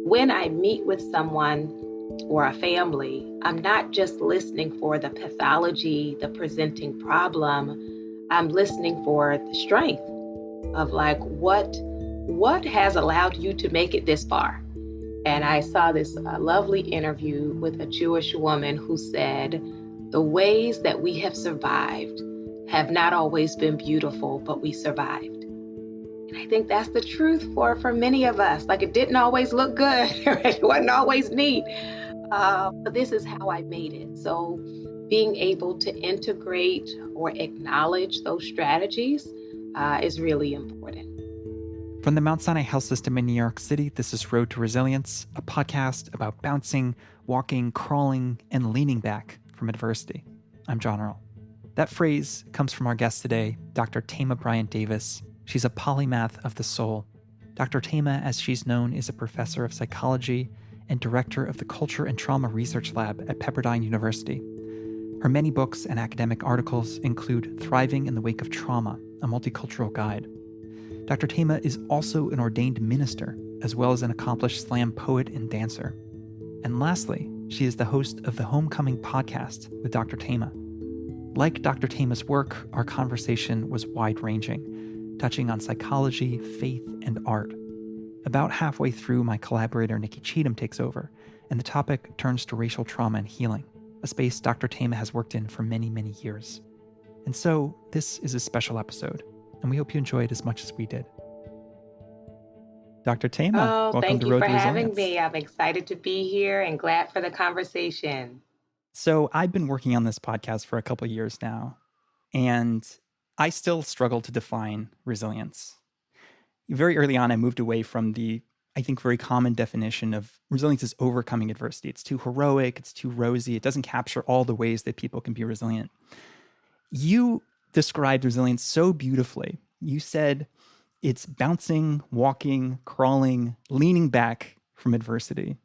when I meet with someone or a family, I'm not just listening for the pathology, the presenting problem. I'm listening for the strength of like what has allowed you to make it this far. And I saw this lovely interview with a Jewish woman who said, the ways that we have survived have not always been beautiful, but we survived. And I think that's the truth for many of us. Like, it didn't always look good, it wasn't always neat, but this is how I made it. So being able to integrate or acknowledge those strategies is really important. From the Mount Sinai Health System in New York City, this is Road to Resilience, a podcast about bouncing, walking, crawling, and leaning back from adversity. I'm John Earl. That phrase comes from our guest today, Dr. Thema Bryant-Davis. She's a polymath of the soul. Dr. Thema, as she's known, is a professor of psychology and director of the Culture and Trauma Research Lab at Pepperdine University. Her many books and academic articles include Thriving in the Wake of Trauma, a multicultural guide. Dr. Thema is also an ordained minister, as well as an accomplished slam poet and dancer. And lastly, she is the host of the Homecoming podcast with Dr. Thema. Like Dr. Thema's work, our conversation was wide-ranging, touching on psychology, faith, and art. About halfway through, my collaborator Nikki Cheatham takes over, and the topic turns to racial trauma and healing, a space Dr. Thema has worked in for many, many years. And so, this is a special episode, and we hope you enjoy it as much as we did. Dr. Thema, welcome thank to you Road for to having Resilience. me. I'm excited to be here and glad for the conversation. So I've been working on this podcast for a couple of years now, and I still struggle to define resilience. Very early on, I moved away from the, I think, very common definition of resilience as overcoming adversity. It's too heroic, it's too rosy, it doesn't capture all the ways that people can be resilient. You described resilience so beautifully. You said it's bouncing, walking, crawling, leaning back from adversity.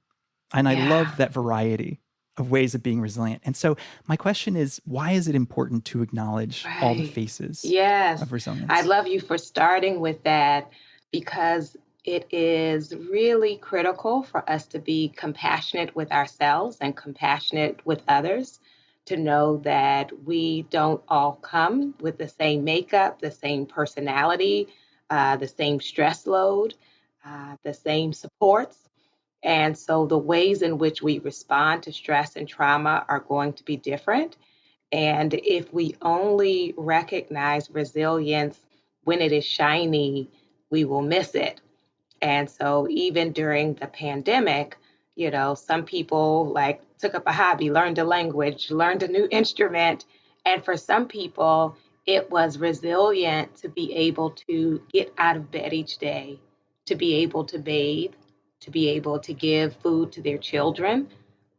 And I love that variety of ways of being resilient. And so my question is, why is it important to acknowledge all the faces of resilience? I love you for starting with that, because it is really critical for us to be compassionate with ourselves and compassionate with others, to know that we don't all come with the same makeup, the same personality, the same stress load, the same supports. And so the ways in which we respond to stress and trauma are going to be different. And if we only recognize resilience when it is shiny, we will miss it. And so even during the pandemic, some people like took up a hobby, learned a language, learned a new instrument. And for some people, it was resilient to be able to get out of bed each day, to be able to bathe, to be able to give food to their children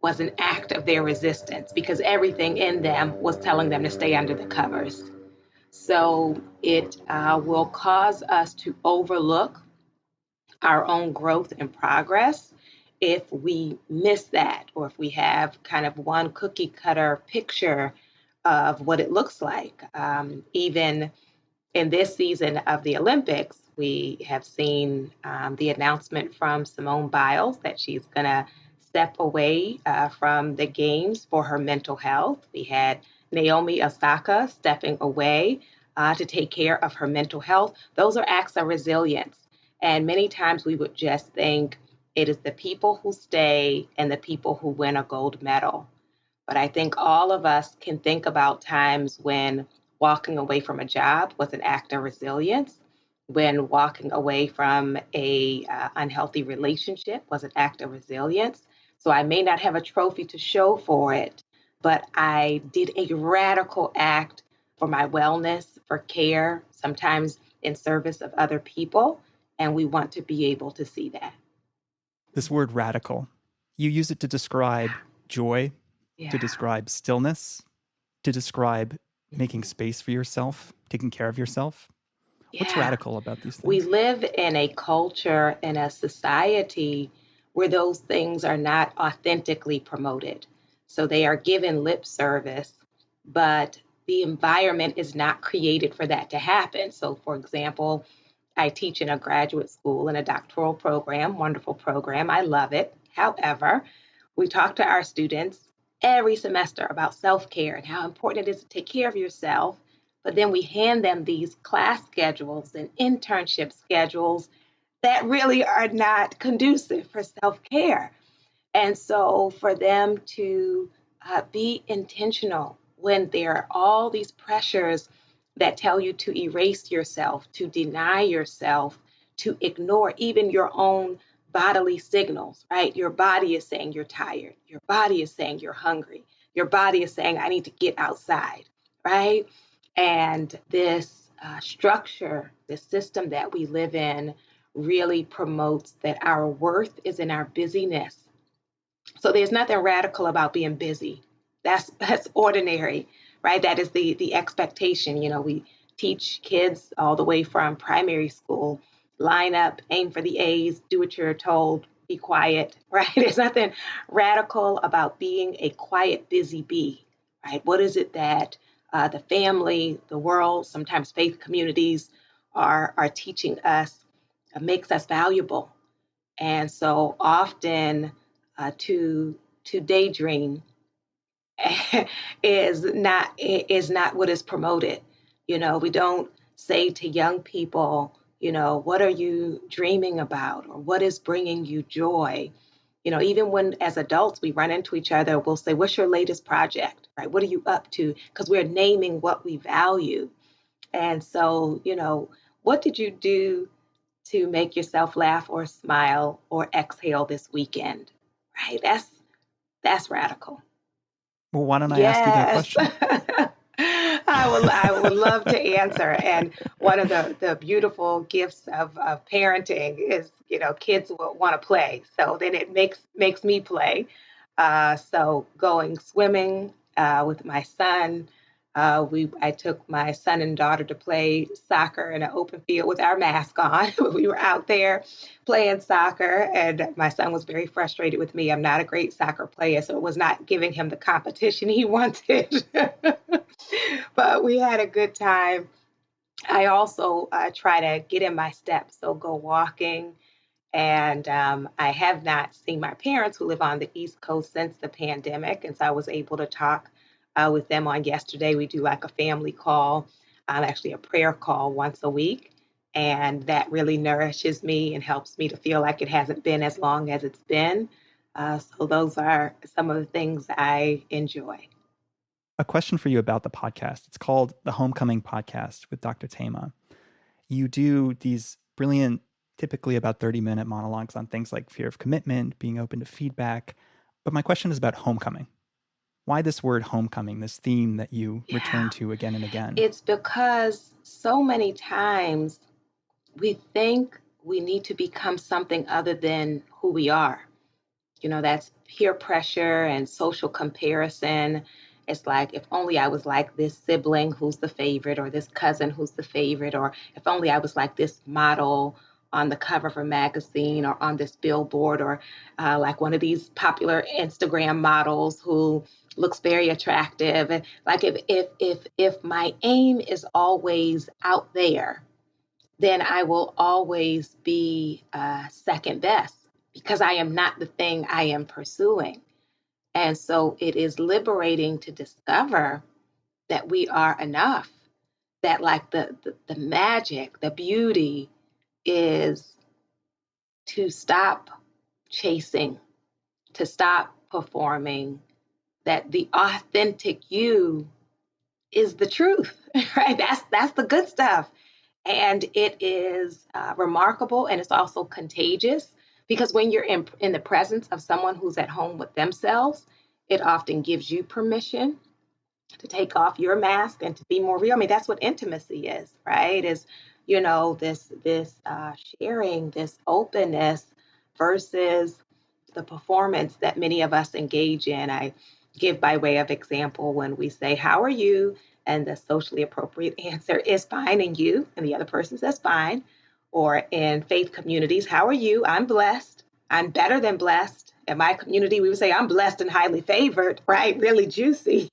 was an act of their resistance, because everything in them was telling them to stay under the covers. So it will cause us to overlook our own growth and progress if we miss that, or if we have kind of one cookie cutter picture of what it looks like. Even in this season of the Olympics, we have seen the announcement from Simone Biles that she's going to step away from the games for her mental health. We had Naomi Osaka stepping away to take care of her mental health. Those are acts of resilience. And many times we would just think it is the people who stay and the people who win a gold medal. But I think all of us can think about times when walking away from a job was an act of resilience, when walking away from a unhealthy relationship was an act of resilience. So I may not have a trophy to show for it, but I did a radical act for my wellness, for care, sometimes in service of other people. And we want to be able to see that. This word radical, you use it to describe joy, to describe stillness, to describe making space for yourself, taking care of yourself. What's radical about these things? We live in a culture, in a society where those things are not authentically promoted. So they are given lip service, but the environment is not created for that to happen. So, for example, I teach in a graduate school in a doctoral program, wonderful program. I love it. However, we talk to our students every semester about self-care and how important it is to take care of yourself. But then we hand them these class schedules and internship schedules that really are not conducive for self-care. And so for them to be intentional when there are all these pressures that tell you to erase yourself, to deny yourself, to ignore even your own bodily signals, right? Your body is saying you're tired. Your body is saying you're hungry. Your body is saying, I need to get outside, right? And this structure, this system that we live in, really promotes that our worth is in our busyness. So there's nothing radical about being busy. That's ordinary, right? That is the expectation. We teach kids all the way from primary school, line up, aim for the A's, do what you're told, be quiet, right? There's nothing radical about being a quiet, busy bee, right? What is it that the family, the world, sometimes faith communities are teaching us makes us valuable? And so often to daydream is not what is promoted. We don't say to young people, what are you dreaming about, or what is bringing you joy? Even when as adults we run into each other, we'll say, what's your latest project, right? What are you up to? Because we're naming what we value. And so, what did you do to make yourself laugh or smile or exhale this weekend? Right? That's radical. Well, why don't I ask you that Yes. question? I would love to answer. And one of the beautiful gifts of parenting is, kids will want to play. So then it makes me play. So going swimming with my son, I took my son and daughter to play soccer in an open field with our mask on. We were out there playing soccer, and my son was very frustrated with me. I'm not a great soccer player, so it was not giving him the competition he wanted. But we had a good time. I also try to get in my steps, so go walking. And I have not seen my parents who live on the East Coast since the pandemic. And so I was able to talk with them on yesterday. We do like a family call, actually a prayer call once a week. And that really nourishes me and helps me to feel like it hasn't been as long as it's been. So those are some of the things I enjoy. A question for you about the podcast. It's called the Homecoming Podcast with Dr. Tama. You do these brilliant, typically about 30-minute monologues on things like fear of commitment, being open to feedback. But my question is about homecoming. Why this word homecoming, this theme that you return Yeah, to again and again? it's because so many times we think we need to become something other than who we are. That's peer pressure and social comparison. It's like, if only I was like this sibling who's the favorite, or this cousin who's the favorite, or if only I was like this model on the cover of a magazine or on this billboard, or like one of these popular Instagram models who looks very attractive. And like, if my aim is always out there, then I will always be second best because I am not the thing I am pursuing. And so it is liberating to discover that we are enough, that like the magic, the beauty is to stop chasing, to stop performing, that the authentic you is the truth, right? That's the good stuff. And it is remarkable, and it's also contagious, because when you're in the presence of someone who's at home with themselves, it often gives you permission to take off your mask and to be more real. I mean, that's what intimacy is, right? Is this sharing, this openness versus the performance that many of us engage in. I give by way of example when we say, "How are you?" and the socially appropriate answer is fine, and you, and the other person says fine. Or in faith communities, "How are you?" "I'm blessed." "I'm better than blessed." In my community, we would say, "I'm blessed and highly favored," right? Really juicy.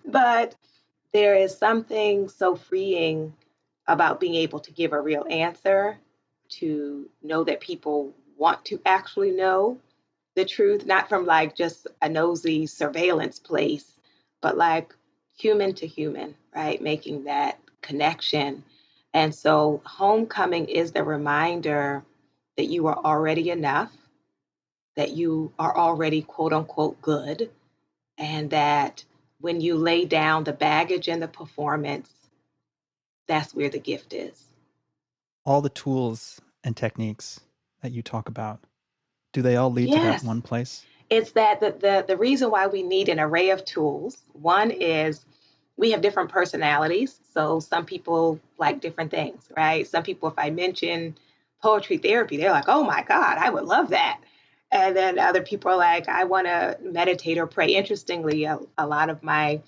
But there is something so freeing about being able to give a real answer, to know that people want to actually know the truth, not from like just a nosy surveillance place, but like human to human, right? Making that connection. And so homecoming is the reminder that you are already enough, that you are already quote unquote good, and that when you lay down the baggage and the performance, that's where the gift is. All the tools and techniques that you talk about, do they all lead to that Yes. one place? It's that the reason why we need an array of tools, one is we have different personalities. So some people like different things, right? Some people, if I mention poetry therapy, they're like, oh my God, I would love that. And then other people are like, I want to meditate or pray. Interestingly, a lot of my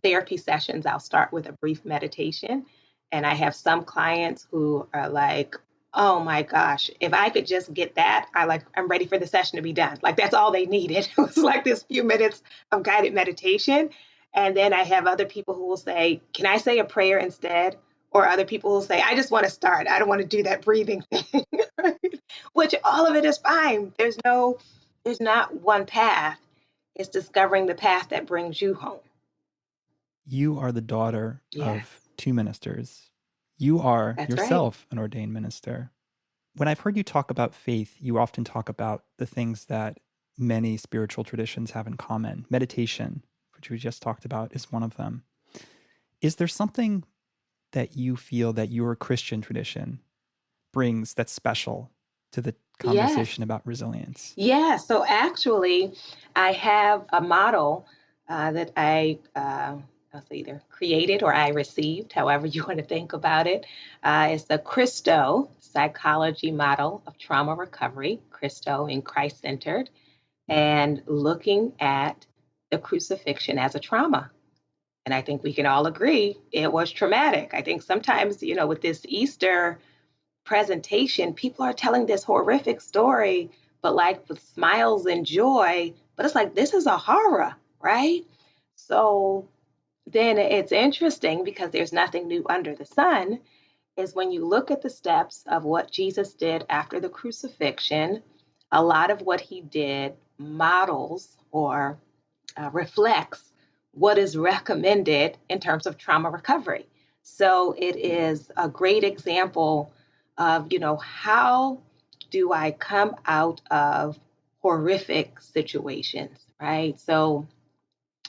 therapy sessions, I'll start with a brief meditation. And I have some clients who are like, oh my gosh, if I could just get that, I'm ready for the session to be done. Like that's all they needed. It was like this few minutes of guided meditation. And then I have other people who will say, can I say a prayer instead? Or other people will say, I just want to start. I don't want to do that breathing thing. Which all of it is fine. There's not one path. It's discovering the path that brings you home. You are the daughter Yes, of two ministers. You are that's right. yourself an ordained minister. When I've heard you talk about faith, you often talk about the things that many spiritual traditions have in common. Meditation, which we just talked about, is one of them. Is there something that you feel that your Christian tradition brings that's special to the Yes. conversation about resilience? Yeah, so actually, I have a model that I'll say either created or I received, however you want to think about it. It's the Christo psychology model of trauma recovery, Christo in Christ centered, and looking at the crucifixion as a trauma. And I think we can all agree it was traumatic. I think sometimes, with this Easter presentation, people are telling this horrific story, but like with smiles and joy. But it's like, this is a horror, right? So then it's interesting because there's nothing new under the sun. Is when you look at the steps of what Jesus did after the crucifixion, a lot of what he did models or reflects what is recommended in terms of trauma recovery. So it is a great example of, how do I come out of horrific situations, right? So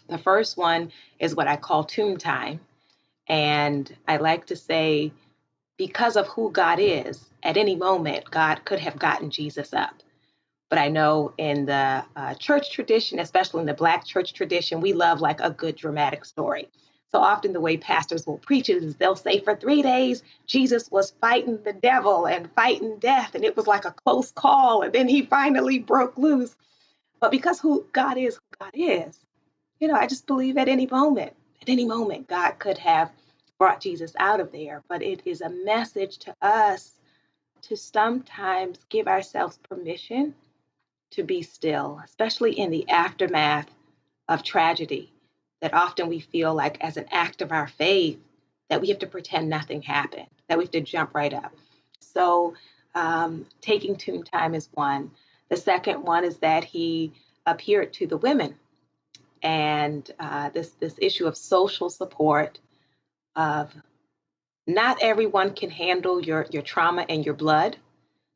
the first one is what I call tomb time. And I like to say, because of who God is, at any moment, God could have gotten Jesus up. But I know in the church tradition, especially in the Black church tradition, we love like a good dramatic story. So often the way pastors will preach it is they'll say for 3 days, Jesus was fighting the devil and fighting death. And it was like a close call. And then he finally broke loose. But because who God is, I just believe at any moment, God could have brought Jesus out of there. But it is a message to us to sometimes give ourselves permission to be still, especially in the aftermath of tragedy, that often we feel like as an act of our faith that we have to pretend nothing happened, that we have to jump right up. So taking tomb time is one. The second one is that he appeared to the women, and this issue of social support of not everyone can handle your trauma and your blood.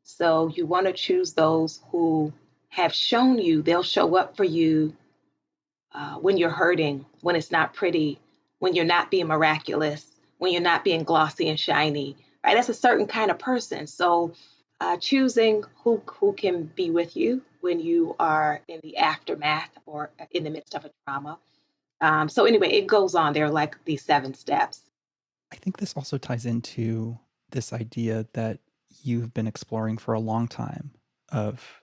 So you want to choose those who have shown you they'll show up for you when you're hurting, when it's not pretty, when you're not being miraculous, when you're not being glossy and shiny, right? That's a certain kind of person. So choosing who can be with you when you are in the aftermath or in the midst of a trauma. So anyway, it goes on. There are like these 7 steps. I think this also ties into this idea that you've been exploring for a long time of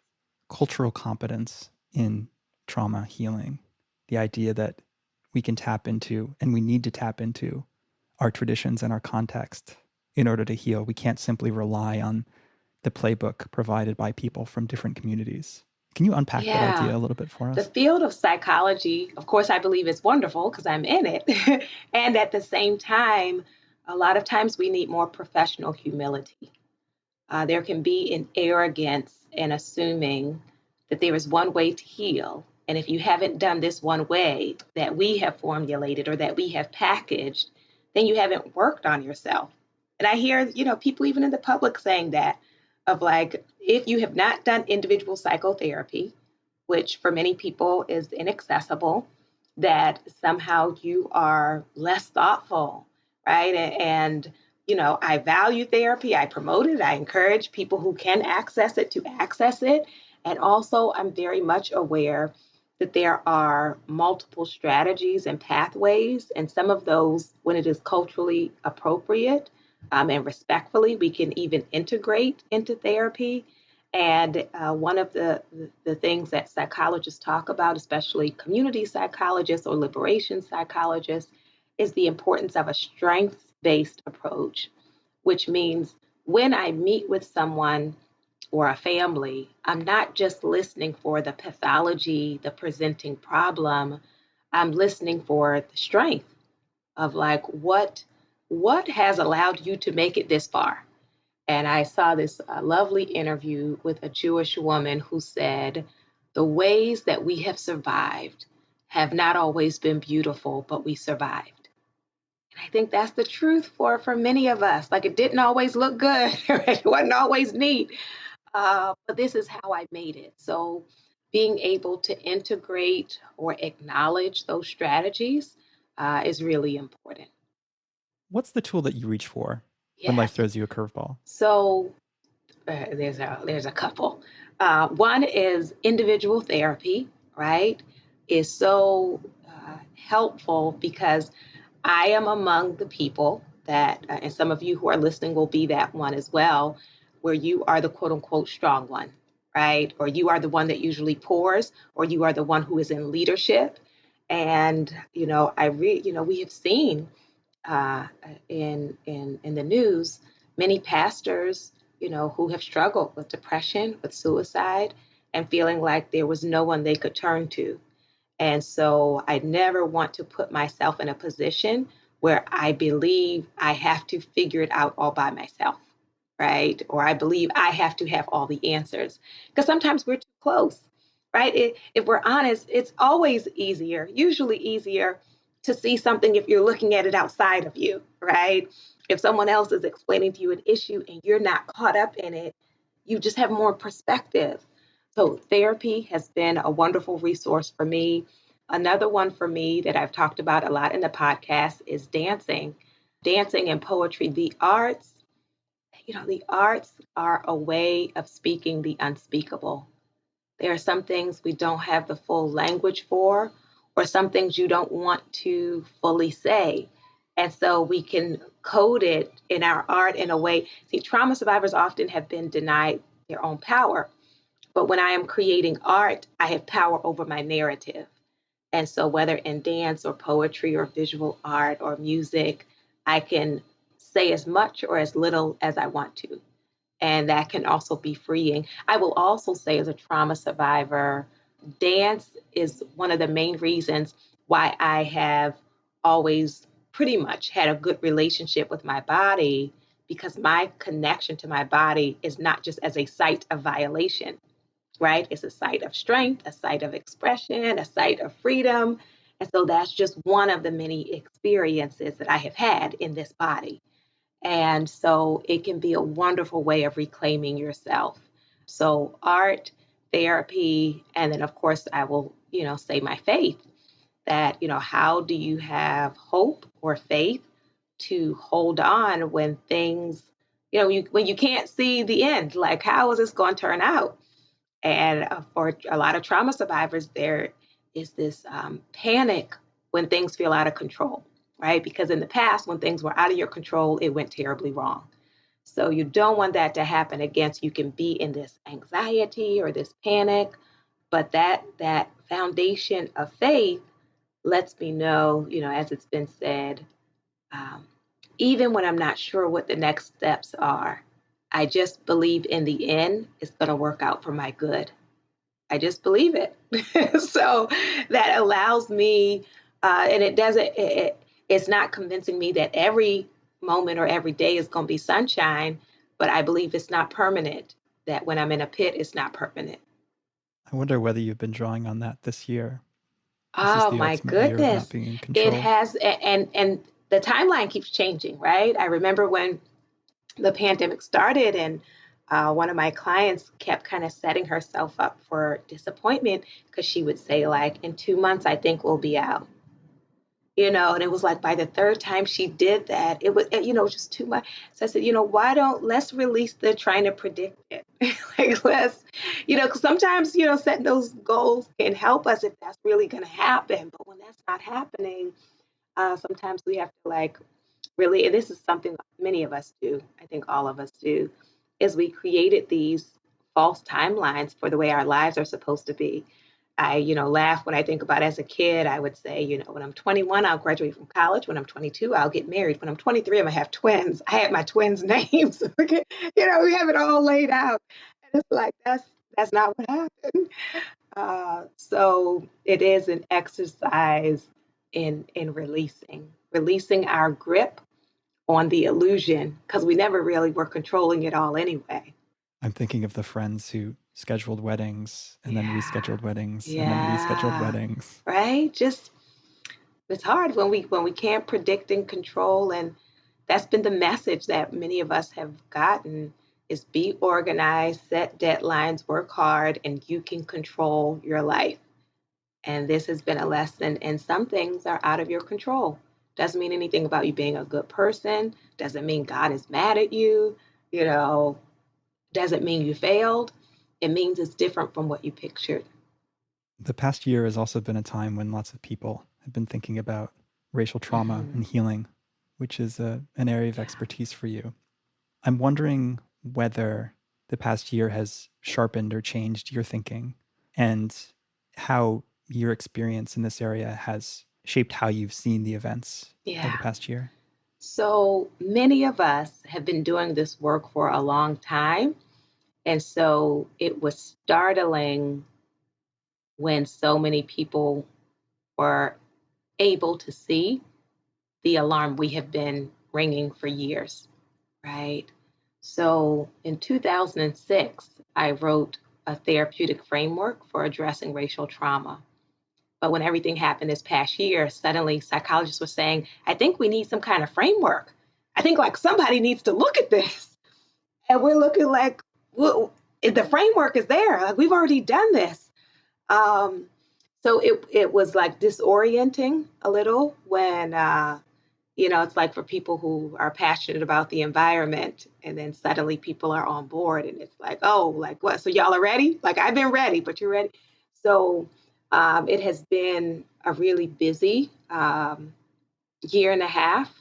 cultural competence in trauma healing. The idea that we can tap into and we need to tap into our traditions and our context in order to heal. We can't simply rely on the playbook provided by people from different communities. Can you unpack that Yeah. idea a little bit for The us? field of psychology, of course, I believe is wonderful because I'm in it. And at the same time, A lot of times we need more professional humility. There can be an arrogance in assuming that there is one way to heal. And if you haven't done this one way that we have formulated or that we have packaged, then you haven't worked on yourself. And I hear, people even in the public saying that of like, if you have not done individual psychotherapy, which for many people is inaccessible, that somehow you are less thoughtful, right? And I value therapy. I promote it. I encourage people who can access it to access it. And also, I'm very much aware that there are multiple strategies and pathways, and some of those, when it is culturally appropriate and respectfully, we can even integrate into therapy. And one of the things that psychologists talk about, especially community psychologists or liberation psychologists, is the importance of a strengths based approach, which means when I meet with someone or a family, I'm not just listening for the pathology, the presenting problem. I'm listening for the strength of like what has allowed you to make it this far. And I saw this lovely interview with a Jewish woman who said, the ways that we have survived have not always been beautiful, but we survived. And I think that's the truth for many of us. Like it didn't always look good, it wasn't always neat, but this is how I made it. So being able to integrate or acknowledge those strategies is really important. What's the tool that you reach for when life Yes. throws you a curveball? So there's a couple. One is individual therapy, right? Is so helpful because I am among the people that, and some of you who are listening will be that one as well, where you are the quote unquote strong one, right? Or you are the one that usually pours, or you are the one who is in leadership. And we have seen uh, in the news many pastors, who have struggled with depression, with suicide, and feeling like there was no one they could turn to. And so I never want to put myself in a position where I believe I have to figure it out all by myself, right? Or I believe I have to have all the answers. Because sometimes we're too close, right? If we're honest, it's always easier, usually easier to see something if you're looking at it outside of you, right? If someone else is explaining to you an issue and you're not caught up in it, you just have more perspective. So therapy has been a wonderful resource for me. Another one for me that I've talked about a lot in the podcast is dancing. Dancing and poetry, the arts. The arts are a way of speaking the unspeakable. There are some things we don't have the full language for, or some things you don't want to fully say. And so we can code it in our art in a way. See, trauma survivors often have been denied their own power. But when I am creating art, I have power over my narrative. And so, whether in dance or poetry or visual art or music, I can say as much or as little as I want to. And that can also be freeing. I will also say, as a trauma survivor, dance is one of the main reasons why I have always pretty much had a good relationship with my body, because my connection to my body is not just as a site of violation, right? It's a site of strength, a site of expression, a site of freedom. And so that's just one of the many experiences that I have had in this body. And so it can be a wonderful way of reclaiming yourself. So art, therapy, and then of course I will, say my faith that, how do you have hope or faith to hold on when things, when you can't see the end, like how is this going to turn out? And for a lot of trauma survivors, there is this panic when things feel out of control, right? Because in the past, when things were out of your control, it went terribly wrong. So you don't want that to happen again. So you can be in this anxiety or this panic, but that foundation of faith lets me know, as it's been said, um, even when I'm not sure what the next steps are, I just believe in the end it's going to work out for my good. I just believe it. So that allows me, and it doesn't, it's not convincing me that every moment or every day is going to be sunshine, but I believe it's not permanent. That when I'm in a pit, it's not permanent. I wonder whether you've been drawing on that this year. This is Oh the my ultimate year of goodness. not being in It control. has, and the timeline keeps changing, right? I remember when the pandemic started and one of my clients kept kind of setting herself up for disappointment because she would say like, in 2 months, I think we'll be out. And it was like by the third time she did that, it was, just too much. So I said, why don't let's release the trying to predict it. Like let's, because sometimes, setting those goals can help us if that's really going to happen. But when that's not happening, sometimes we have to like really, and this is something many of us do, I think all of us do, is we created these false timelines for the way our lives are supposed to be. I, laugh when I think about as a kid, I would say, when I'm 21, I'll graduate from college. When I'm 22, I'll get married. When I'm 23, I'm gonna have twins. I had my twins' names. Okay. We have it all laid out. And it's like, that's not what happened. So it is an exercise in releasing our grip on the illusion because we never really were controlling it all anyway. I'm thinking of the friends who scheduled weddings and then Yeah. rescheduled weddings and then rescheduled Yeah. weddings. Right? Just it's hard when we can't predict and control, and that's been the message that many of us have gotten is be organized, set deadlines, work hard, and you can control your life. And this has been a lesson, and some things are out of your control. Doesn't mean anything about you being a good person, doesn't mean God is mad at you, you know, doesn't mean you failed. It means it's different from what you pictured. The past year has also been a time when lots of people have been thinking about racial trauma Mm-hmm. and healing, which is an area of Yeah. expertise for you. I'm wondering whether the past year has sharpened or changed your thinking and how your experience in this area has shaped how you've seen the events of the Yeah. past year. So many of us have been doing this work for a long time. And so it was startling when so many people were able to see the alarm we have been ringing for years, right? So in 2006, I wrote a therapeutic framework for addressing racial trauma. But when everything happened this past year, suddenly psychologists were saying, I think we need some kind of framework. I think like somebody needs to look at this. And we're looking like, well, the framework is there. Like we've already done this. Um, so it was like disorienting a little when it's like for people who are passionate about the environment, and then suddenly people are on board, and it's like, oh, like what? So y'all are ready? Like I've been ready, but you're ready. So it has been a really busy year and a half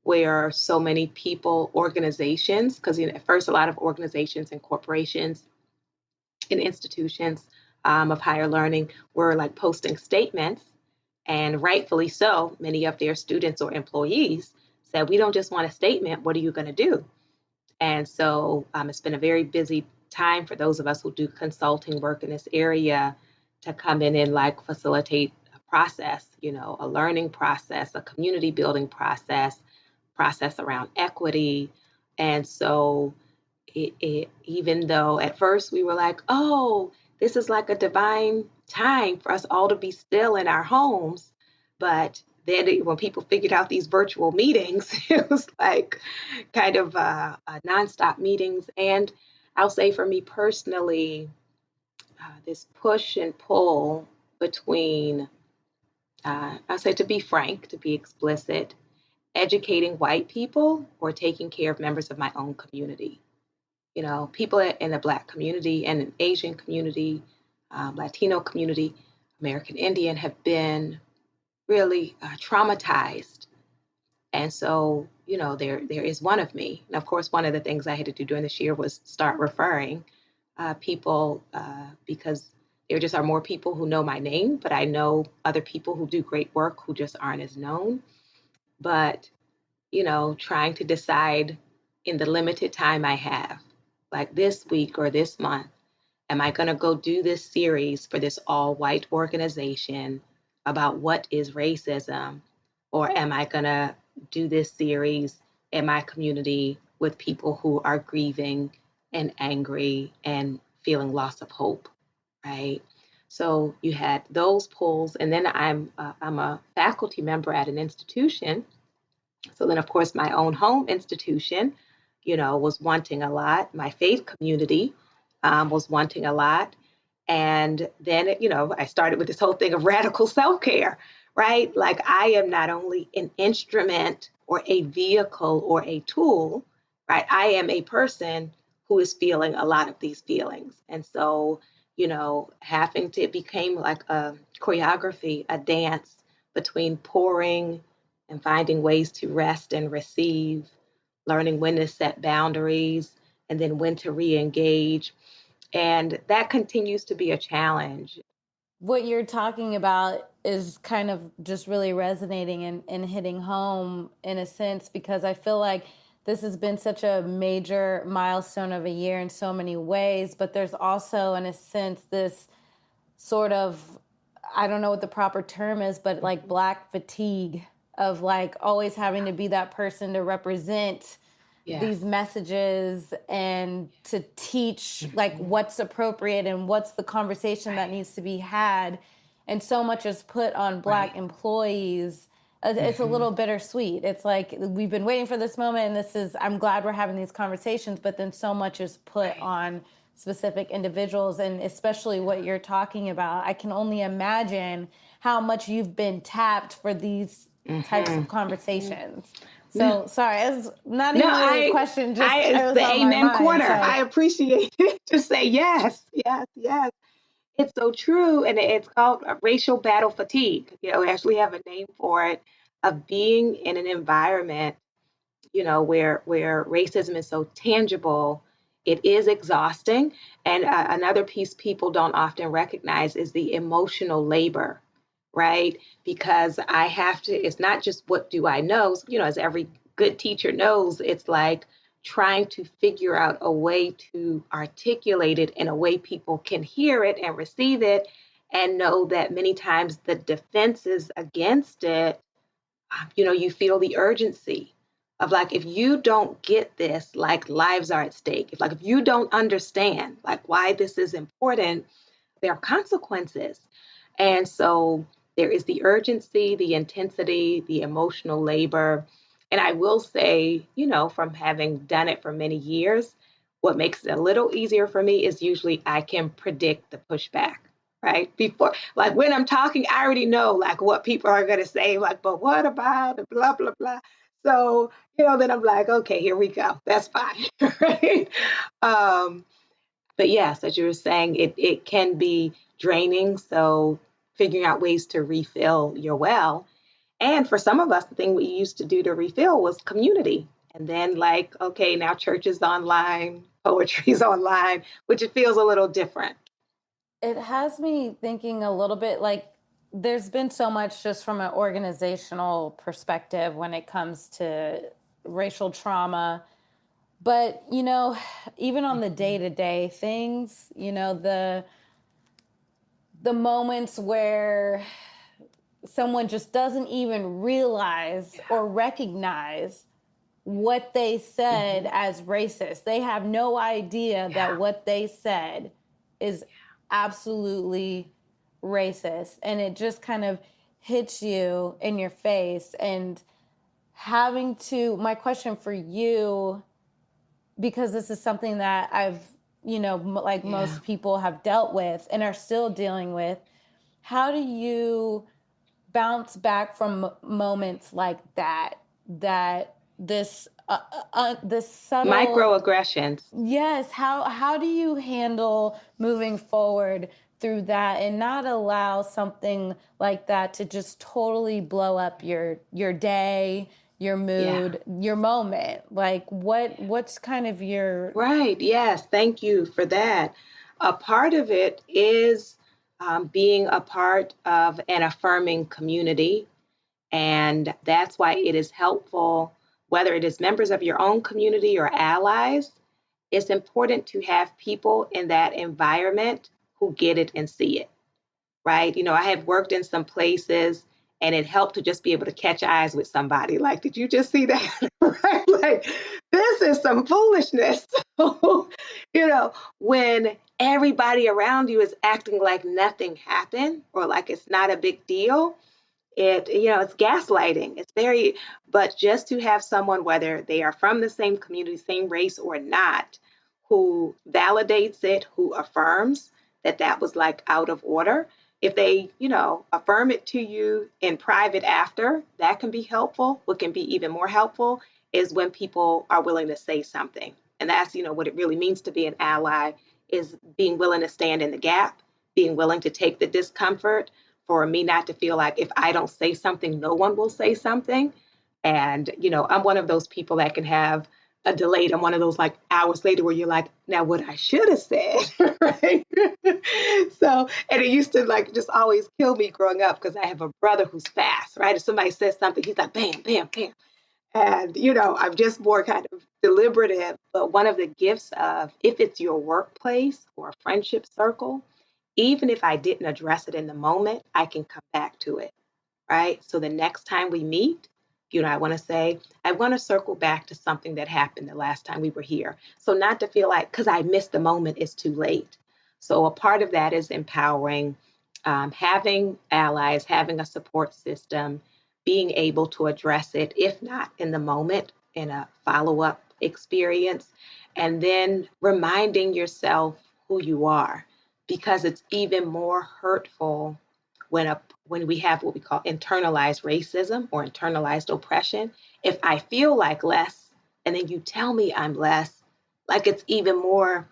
where so many people, organizations, because at first a lot of organizations and corporations and institutions of higher learning were like posting statements, and rightfully so, many of their students or employees said, we don't just want a statement, what are you going to do? And so it's been a very busy time for those of us who do consulting work in this area to come in and like facilitate a process, a learning process, a community building process around equity. And so even though at first we were like, oh, this is like a divine time for us all to be still in our homes. But then when people figured out these virtual meetings, it was like kind of nonstop meetings. And I'll say for me personally, this push and pull between, I'll say to be frank, to be explicit, educating white people or taking care of members of my own community. People in the Black community and an Asian community, Latino community, American Indian have been really traumatized. And so, there is one of me. And of course, one of the things I had to do during this year was start referring people because there just are more people who know my name, but I know other people who do great work who just aren't as known. But trying to decide in the limited time I have, like this week or this month, am I going to go do this series for this all white organization about what is racism? Or am I going to do this series in my community with people who are grieving and angry and feeling loss of hope, right? So you had those pulls, and then I'm a faculty member at an institution. So then, of course, my own home institution, was wanting a lot. My faith community was wanting a lot. And then, I started with this whole thing of radical self care, right? Like I am not only an instrument or a vehicle or a tool, right? I am a person who is feeling a lot of these feelings. And so, it became like a choreography, a dance between pouring and finding ways to rest and receive, learning when to set boundaries, and then when to re engage. And that continues to be a challenge. What you're talking about is kind of just really resonating and hitting home in a sense, because I feel like this has been such a major milestone of a year in so many ways, but there's also, in a sense, this sort of, I don't know what the proper term is, but like Black fatigue of like always having to be that person to represent these messages and to teach like what's appropriate and what's the conversation that needs to be had. And so much is put on Black employees. It's a little bittersweet. It's like we've been waiting for this moment, and I'm glad we're having these conversations, but then so much is put on specific individuals, and especially what you're talking about. I can only imagine how much you've been tapped for these types of conversations. So sorry, it's not even really a question. Just it was the on amen my mind, corner. so. I appreciate it. To say yes, yes, yes. It's so true, and it's called racial battle fatigue. We actually have a name for it, of being in an environment, where racism is so tangible. It is exhausting, and another piece people don't often recognize is the emotional labor, right? Because I have to. It's not just what do I know. As every good teacher knows, it's like trying to figure out a way to articulate it in a way people can hear it and receive it, and know that many times the defenses against it, you feel the urgency of like, if you don't get this, like lives are at stake. If you don't understand like why this is important, there are consequences. And so there is the urgency, the intensity, the emotional labor. And I will say, from having done it for many years, what makes it a little easier for me is usually I can predict the pushback, right? Before, like when I'm talking, I already know like what people are going to say, like, but what about blah, blah, blah. So, then I'm like, okay, here we go. That's fine, right? Um, but yes, as you were saying, it can be draining. So figuring out ways to refill your well. And for some of us, the thing we used to do to refill was community. And then like, okay, now church is online, poetry's online, which it feels a little different. It has me thinking a little bit like there's been so much just from an organizational perspective when it comes to racial trauma. But, even on the day-to-day things, the moments where someone just doesn't even realize or recognize what they said as racist. They have no idea that what they said is absolutely racist. And it just kind of hits you in your face. And my question for you, because this is something that I've, most people have dealt with and are still dealing with, how do you bounce back from moments like that this subtle Microaggressions. Yes, how do you handle moving forward through that and not allow something like that to just totally blow up your day, your mood, your moment? Like what's kind of your... Right. Yes. Thank you for that. A part of it is being a part of an affirming community. And that's why it is helpful, whether it is members of your own community or allies, it's important to have people in that environment who get it and see it, right? I have worked in some places And it helped to just be able to catch eyes with somebody. Like, did you just see that? Right? Like, this is some foolishness. When everybody around you is acting like nothing happened or like it's not a big deal, it's gaslighting. But just to have someone, whether they are from the same community, same race or not, who validates it, who affirms that was like out of order. If they, affirm it to you in private after, that can be helpful. What can be even more helpful is when people are willing to say something. And that's, what it really means to be an ally, is being willing to stand in the gap, being willing to take the discomfort, for me not to feel like if I don't say something, no one will say something. And, I'm one of those people that can have a delayed. I'm one of those like hours later where you're like, now what I should have said, right? So, and it used to like just always kill me growing up because I have a brother who's fast, right? If somebody says something, he's like, bam, bam, bam. And, I'm just more kind of deliberative. But one of the gifts of, if it's your workplace or a friendship circle, even if I didn't address it in the moment, I can come back to it, right? So the next time we meet, I want to say, I want to circle back to something that happened the last time we were here. So not to feel like, because I missed the moment, it's too late. So a part of that is empowering, having allies, having a support system, being able to address it, if not in the moment, in a follow-up experience, and then reminding yourself who you are, because it's even more hurtful when we have what we call internalized racism or internalized oppression. If I feel like less and then you tell me I'm less, like it's even more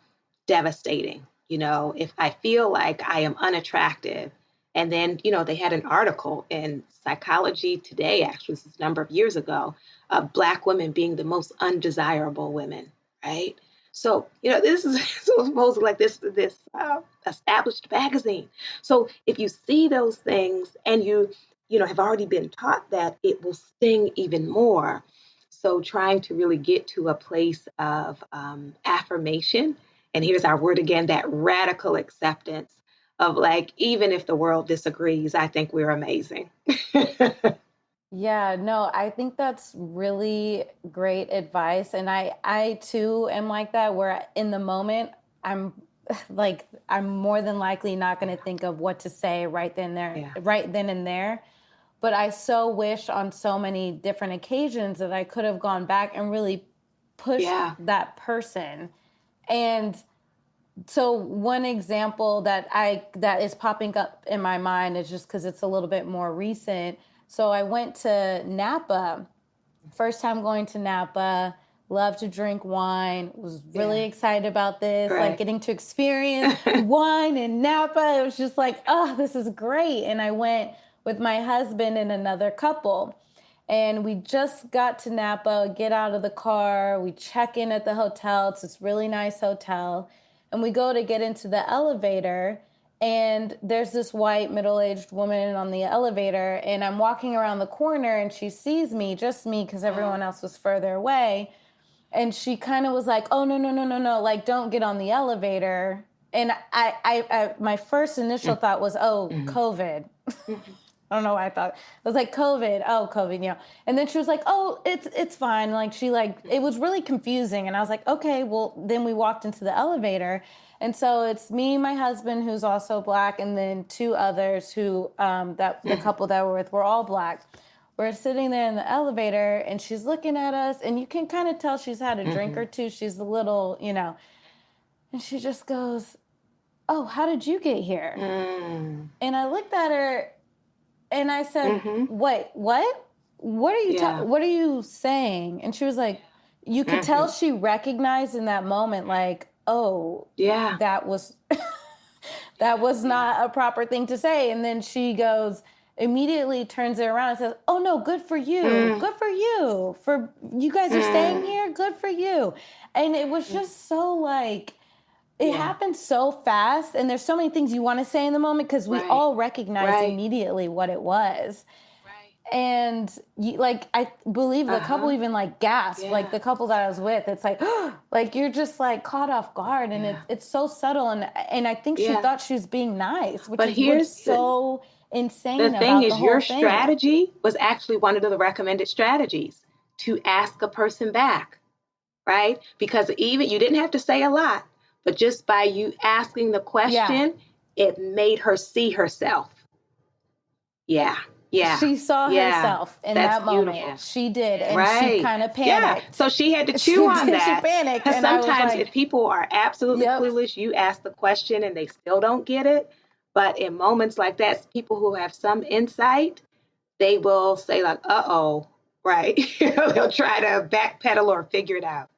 devastating. If I feel like I am unattractive, and then, they had an article in Psychology Today, actually, this is a number of years ago, of Black women being the most undesirable women, right? So, this is supposed like this established magazine. So if you see those things and you have already been taught that, it will sting even more. So trying to really get to a place of affirmation. And here's our word again, that radical acceptance of like, even if the world disagrees, I think we're amazing. Yeah, no, I think that's really great advice. And I too am like that, where in the moment, I'm I'm more than likely not going to think of what to say right then and there. But I so wish on so many different occasions that I could have gone back and really pushed that person. And so one example that is popping up in my mind is just because it's a little bit more recent. So I went to Napa, first time going to Napa, love to drink wine, was really excited about this, right. Like getting to experience wine in Napa. It was just like, oh, this is great. And I went with my husband and another couple. And we just got to Napa, get out of the car, we check in at the hotel. It's this really nice hotel. And we go to get into the elevator, and there's this white middle-aged woman on the elevator, and I'm walking around the corner, and she sees me, just me, because everyone else was further away. And she kind of was like, oh, no, like, don't get on the elevator. And I my first initial thought was, oh, COVID. I don't know why I thought. I was like, COVID, And then she was like, oh, it's fine. Like, it was really confusing. And I was like, okay, well, then we walked into the elevator. And so it's me, my husband, who's also Black, and then two others who, the couple that we're with, were all Black. We're sitting there in the elevator, and she's looking at us, and you can kind of tell she's had a drink or two. She's a little, and she just goes, oh, how did you get here? And I looked at her, and I said, wait, what? What are you what are you saying? And she was like, you could tell she recognized in that moment, like, oh, that was not a proper thing to say. And then she immediately turns it around and says, oh no, good for you. Good for you. For you guys are staying here, good for you. And it was just so like, it happened so fast, and there's so many things you want to say in the moment because we all recognize immediately what it was. And I believe the couple even like gasped, like the couple that I was with. It's like, like you're just like caught off guard, and it's so subtle. And I think she thought she was being nice, which is so The insane thing about the is, whole your thing. strategy was actually one of the recommended strategies to ask a person back, right? Because even you didn't have to say a lot, but just by you asking the Yeah. question, it made her see herself. Yeah, yeah, She saw yeah. herself in That's that moment. beautiful. She did. And she Right. kind of Yeah. So panicked. she had to chew She on did. She that. panicked. Because And I was sometimes if like, people are absolutely yep. clueless, you ask the question and they still don't get it. But in moments like that, people who have some insight, they will say like, "Uh-oh," right? They'll try to backpedal or figure it out.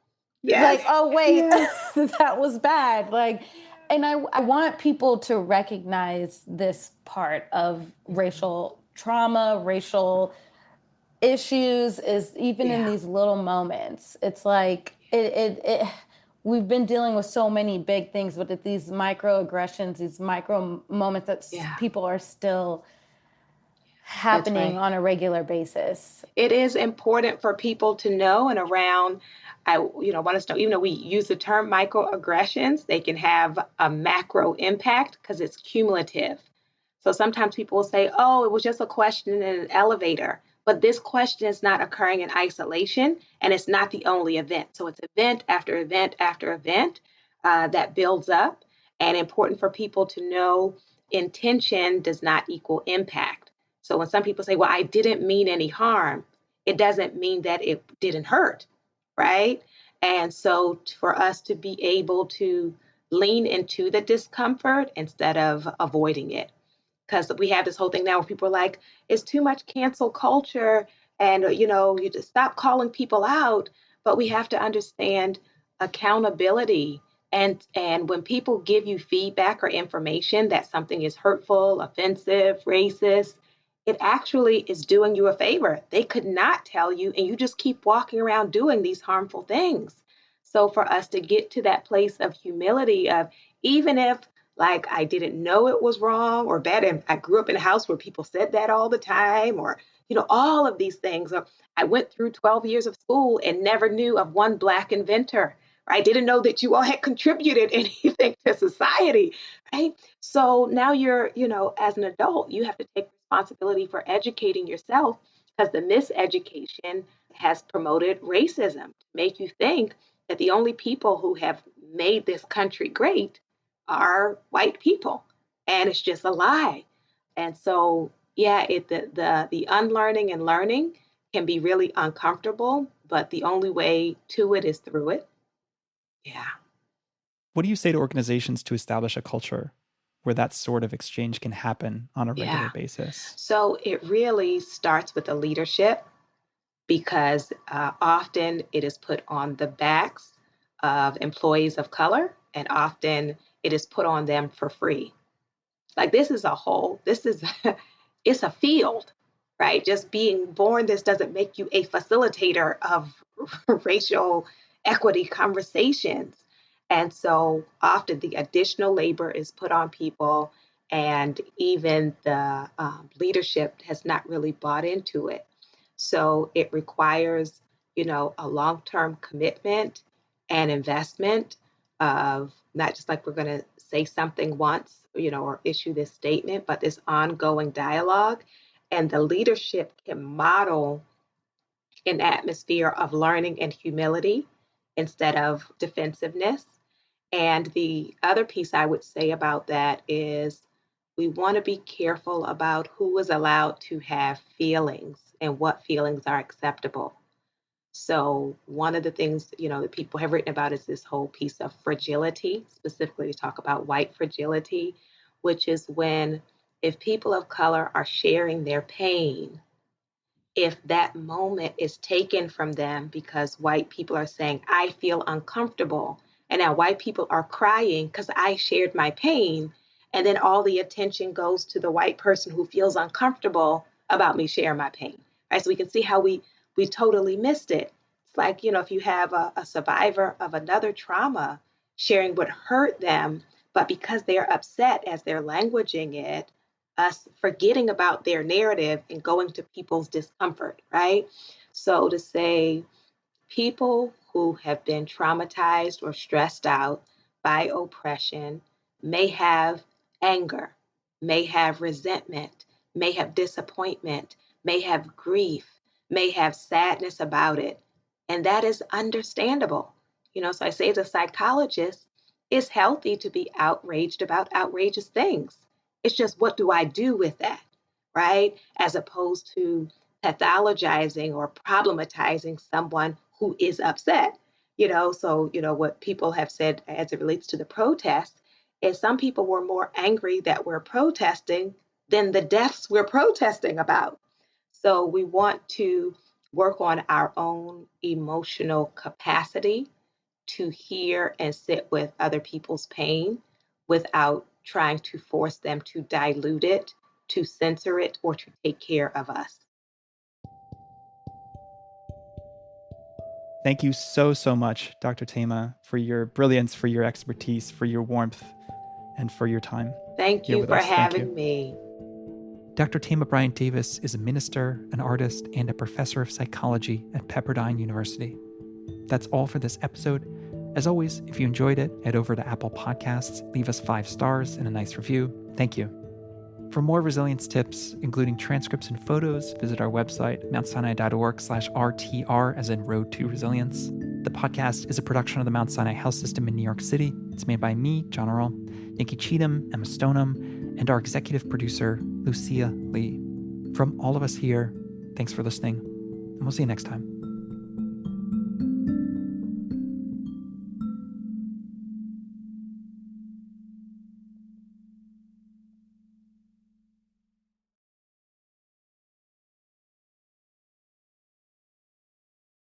Yes. Like, oh, wait, Yes. that was bad. Like, and I want people to recognize this part of racial trauma, racial issues is even in Yeah. these little moments. It's like we've been dealing with so many big things, but at these microaggressions, these micro moments that Yeah. people are still That's happening right. on a regular basis. It is important for people to know and around. I want us to know, even though we use the term microaggressions, they can have a macro impact because it's cumulative. So sometimes people will say, "Oh, it was just a question in an elevator." But this question is not occurring in isolation, and it's not the only event. So it's event after event after event that builds up, and important for people to know intention does not equal impact. So when some people say, "Well, I didn't mean any harm," it doesn't mean that it didn't hurt, right? And so for us to be able to lean into the discomfort instead of avoiding it, because we have this whole thing now where people are like, it's too much cancel culture, and you just stop calling people out. But we have to understand accountability, and when people give you feedback or information that something is hurtful, offensive, racist, it actually is doing you a favor. They could not tell you, and you just keep walking around doing these harmful things. So for us to get to that place of humility of, even if like I didn't know it was wrong or bad. And I grew up in a house where people said that all the time, or, all of these things. Or I went through 12 years of school and never knew of one Black inventor. Or I didn't know that you all had contributed anything to society, right? So now you're, as an adult, you have to take responsibility for educating yourself because the miseducation has promoted racism to make you think that the only people who have made this country great are white people, and it's just a lie. And so yeah, the unlearning and learning can be really uncomfortable, but the only way to it is through it. Yeah. What do you say to organizations to establish a culture where that sort of exchange can happen on a regular Yeah. basis? So it really starts with the leadership, because often it is put on the backs of employees of color, and often it is put on them for free. Like this is it's a field, right? Just being born, this doesn't make you a facilitator of racial equity conversations. And so often the additional labor is put on people, and even the leadership has not really bought into it. So it requires, a long term commitment and investment of not just like we're going to say something once, or issue this statement, but this ongoing dialogue. And the leadership can model an atmosphere of learning and humility instead of defensiveness. And the other piece I would say about that is we want to be careful about who is allowed to have feelings and what feelings are acceptable. So one of the things, that people have written about is this whole piece of fragility, specifically to talk about white fragility, which is when if people of color are sharing their pain, if that moment is taken from them because white people are saying, I feel uncomfortable. And now white people are crying because I shared my pain. And then all the attention goes to the white person who feels uncomfortable about me sharing my pain. Right. So we can see how we totally missed it. It's like, if you have a survivor of another trauma sharing what hurt them, but because they're upset as they're languaging it, us forgetting about their narrative and going to people's discomfort, right? So to say people who have been traumatized or stressed out by oppression may have anger, may have resentment, may have disappointment, may have grief, may have sadness about it. And that is understandable. So I say as a psychologist, it's healthy to be outraged about outrageous things. It's just, what do I do with that, right? As opposed to pathologizing or problematizing someone who is upset. So, what people have said as it relates to the protest is some people were more angry that we're protesting than the deaths we're protesting about. So we want to work on our own emotional capacity to hear and sit with other people's pain without trying to force them to dilute it, to censor it, or to take care of us. Thank you so, so much, Dr. Thema, for your brilliance, for your expertise, for your warmth, and for your time. Thank you for having me. Dr. Thema Bryant Davis is a minister, an artist, and a professor of psychology at Pepperdine University. That's all for this episode. As always, if you enjoyed it, head over to Apple Podcasts, leave us 5 stars and a nice review. Thank you. For more resilience tips, including transcripts and photos, visit our website, mountsinai.org/RTR, as in Road to Resilience. The podcast is a production of the Mount Sinai Health System in New York City. It's made by me, John Earl, Nikki Cheatham, Emma Stoneham, and our executive producer, Lucia Lee. From all of us here, thanks for listening, and we'll see you next time.